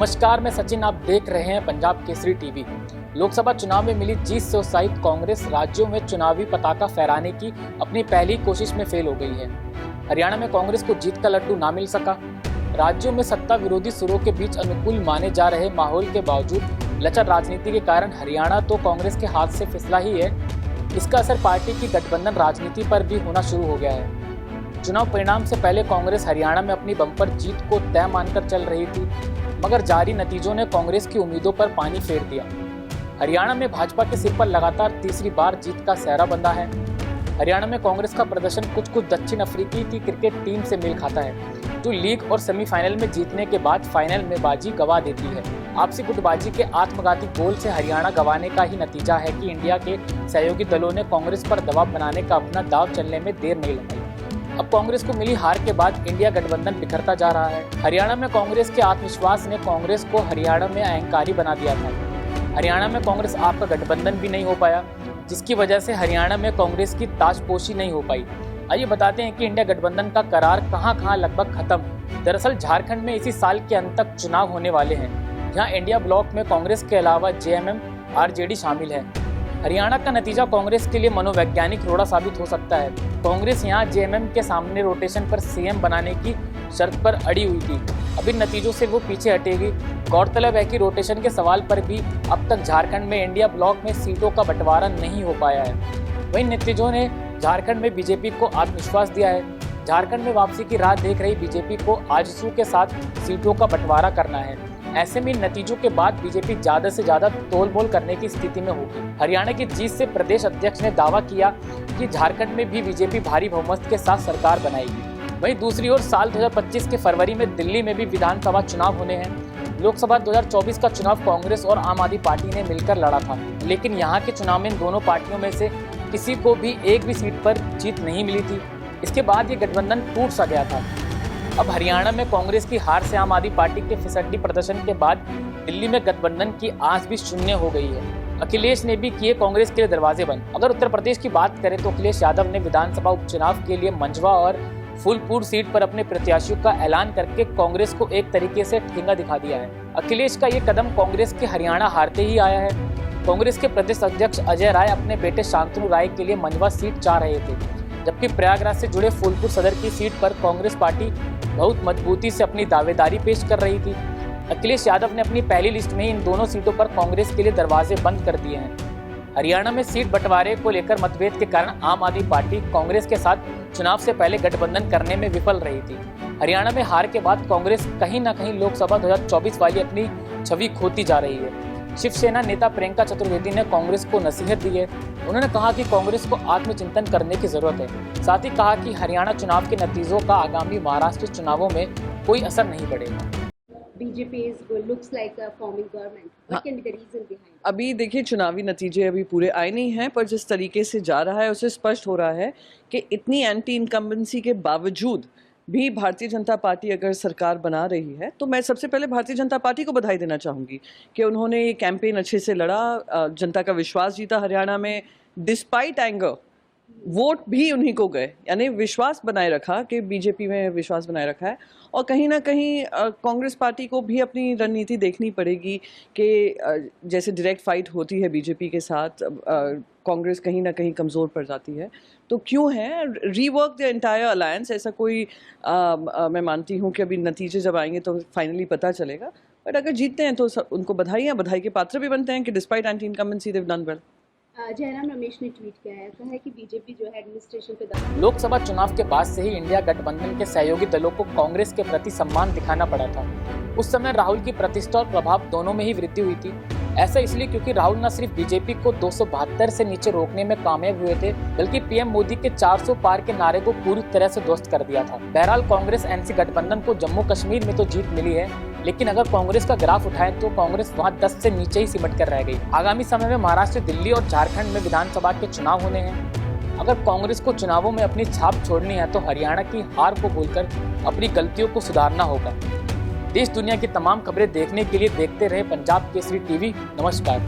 नमस्कार, मैं सचिन। आप देख रहे हैं पंजाब केसरी टीवी। लोकसभा चुनाव में मिली जीत से उत्साहित कांग्रेस राज्यों में चुनावी पताका फहराने की अपनी पहली कोशिश में फेल हो गई है। हरियाणा में कांग्रेस को जीत का लड्डू ना मिल सका। राज्यों में सत्ता विरोधी सुरों के बीच अनुकूल माने जा रहे माहौल के बावजूद लचर राजनीति के कारण हरियाणा तो कांग्रेस के हाथ से फिसला ही है, इसका असर पार्टी की गठबंधन राजनीति पर भी होना शुरू हो गया है। चुनाव परिणाम से पहले कांग्रेस हरियाणा में अपनी बम्पर जीत को तय मानकर चल रही थी, मगर जारी नतीजों ने कांग्रेस की उम्मीदों पर पानी फेर दिया। हरियाणा में भाजपा के सिर पर लगातार तीसरी बार जीत का सेहरा बंधा है। हरियाणा में कांग्रेस का प्रदर्शन कुछ दक्षिण अफ्रीकी की क्रिकेट टीम से मेल खाता है, जो लीग और सेमीफाइनल में जीतने के बाद फाइनल में बाजी गंवा देती है। आपसी गुटबाजी के आत्मघाती गोल से हरियाणा गंवाने का ही नतीजा है कि इंडिया के सहयोगी दलों ने कांग्रेस पर दबाव बनाने का अपना दांव चलने में देर नहीं लगाई। अब कांग्रेस को मिली हार के बाद इंडिया गठबंधन बिखरता जा रहा है। हरियाणा में कांग्रेस के आत्मविश्वास ने कांग्रेस को हरियाणा में अहंकारी बना दिया था। हरियाणा में कांग्रेस आपका गठबंधन भी नहीं हो पाया, जिसकी वजह से हरियाणा में कांग्रेस की ताजपोशी नहीं हो पाई। आइए बताते हैं कि इंडिया गठबंधन का करार कहां लगभग खत्म। दरअसल झारखंड में इसी साल के अंत तक चुनाव होने वाले हैं, जहां इंडिया ब्लॉक में कांग्रेस के अलावा जेएमएम, आरजेडी शामिल है। हरियाणा का नतीजा कांग्रेस के लिए मनोवैज्ञानिक रोड़ा साबित हो सकता है। कांग्रेस यहां जेएमएम के सामने रोटेशन पर सीएम बनाने की शर्त पर अड़ी हुई थी। अब इन नतीजों से वो पीछे हटेगी। गौरतलब है कि रोटेशन के सवाल पर भी अब तक झारखंड में इंडिया ब्लॉक में सीटों का बंटवारा नहीं हो पाया है। वहीं नतीजों ने झारखंड में बीजेपी को आत्मविश्वास दिया है। झारखंड में वापसी की राह देख रही बीजेपी को आजसू के साथ सीटों का बंटवारा करना है। ऐसे में नतीजों के बाद बीजेपी ज्यादा से ज्यादा तोलमोल करने की स्थिति में होगी। हरियाणा की जीत से प्रदेश अध्यक्ष ने दावा किया कि झारखंड में भी बीजेपी भारी बहुमत के साथ सरकार बनाएगी। वहीं दूसरी ओर साल 2025 के फरवरी में दिल्ली में भी विधानसभा चुनाव होने हैं। लोकसभा 2024 का चुनाव कांग्रेस और आम आदमी पार्टी ने मिलकर लड़ा था, लेकिन यहाँ के चुनाव में इन दोनों पार्टियों में से किसी को भी एक भी सीट पर जीत नहीं मिली थी। इसके बाद ये गठबंधन टूट सा गया था। अब हरियाणा में कांग्रेस की हार से आम आदमी पार्टी के फिसड्डी प्रदर्शन के बाद दिल्ली में गठबंधन की आस भी शून्य हो गई है। अखिलेश ने भी किए कांग्रेस के लिए दरवाजे बंद। अगर उत्तर प्रदेश की बात करें तो अखिलेश यादव ने विधानसभा उपचुनाव के लिए मंझवा और फूलपुर सीट पर अपने प्रत्याशियों का ऐलान करके कांग्रेस को एक तरीके से ठेंगा दिखा दिया है। अखिलेश का ये कदम कांग्रेस के हरियाणा हारते ही आया है। कांग्रेस के प्रदेश अध्यक्ष अजय राय अपने बेटे शांतनु राय के लिए मंझवा सीट चाह रहे थे, जबकि प्रयागराज से जुड़े फूलपुर सदर की सीट पर कांग्रेस पार्टी बहुत मजबूती से अपनी दावेदारी पेश कर रही थी। अखिलेश यादव ने अपनी पहली लिस्ट में इन दोनों सीटों पर कांग्रेस के लिए दरवाजे बंद कर दिए हैं। हरियाणा में सीट बंटवारे को लेकर मतभेद के कारण आम आदमी पार्टी कांग्रेस के साथ चुनाव से पहले गठबंधन करने में विफल रही थी। हरियाणा में हार के बाद कांग्रेस कहीं न कहीं लोकसभा 2024 वाली अपनी छवि खोती जा रही है। शिवसेना नेता प्रियंका चतुर्वेदी ने कांग्रेस को नसीहत दी है। उन्होंने कहा कि कांग्रेस को आत्मचिंतन करने की जरूरत है। साथ ही कहा कि हरियाणा चुनाव के नतीजों का आगामी महाराष्ट्र चुनावों में कोई असर नहीं पड़ेगा। BJP looks like a forming government. What can be the reason behind it? अभी देखिए, चुनावी नतीजे अभी पूरे आए नहीं हैं, पर जिस तरीके से जा रहा है उससे स्पष्ट हो रहा है कि इतनी एंटी इनकम्बेंसी के बावजूद भी भारतीय जनता पार्टी अगर सरकार बना रही है, तो मैं सबसे पहले भारतीय जनता पार्टी को बधाई देना चाहूँगी कि उन्होंने ये कैंपेन अच्छे से लड़ा, जनता का विश्वास जीता। हरियाणा में डिस्पाइट एंगर वोट भी उन्हीं को गए, यानी विश्वास बनाए रखा कि बीजेपी में विश्वास बनाए रखा है। और कहीं ना कहीं कांग्रेस पार्टी को भी अपनी रणनीति देखनी पड़ेगी कि जैसे डायरेक्ट फाइट होती है बीजेपी के साथ, कांग्रेस कहीं ना कहीं कमज़ोर पड़ जाती है। तो क्यों है रीवर्क द एंटायर अलायंस, ऐसा कोई मैं मानती हूँ कि अभी नतीजे जब आएंगे तो फाइनली पता चलेगा। बट अगर जीतते हैं तो उनको बधाई के पात्र भी बनते हैं कि despite anti incumbency they have done well. Jairam Ramesh ने ट्वीट किया है, कहा है कि बीजेपी जो है एडमिनिस्ट्रेशन पे लोकसभा चुनाव के बाद से ही इंडिया गठबंधन के सहयोगी दलों को कांग्रेस के प्रति सम्मान दिखाना पड़ा था। उस समय राहुल की प्रतिष्ठा और प्रभाव दोनों में ही वृद्धि हुई थी। ऐसा इसलिए क्योंकि राहुल न सिर्फ बीजेपी को 272 से नीचे रोकने में कामयाब हुए थे, बल्कि पीएम मोदी के 400 पार के नारे को पूरी तरह से ध्वस्त कर दिया था। बहरहाल कांग्रेस एनसी गठबंधन को जम्मू कश्मीर में तो जीत मिली है, लेकिन अगर कांग्रेस का ग्राफ उठाएं तो कांग्रेस वहां 10 से नीचे ही सिमट कर रह गई। आगामी समय में महाराष्ट्र, दिल्ली और झारखंड में विधानसभा के चुनाव होने हैं। अगर कांग्रेस को चुनावों में अपनी छाप छोड़नी है तो हरियाणा की हार को भूलकर अपनी गलतियों को सुधारना होगा। देश दुनिया की तमाम खबरें देखने के लिए देखते रहे पंजाब केसरी टीवी। नमस्कार।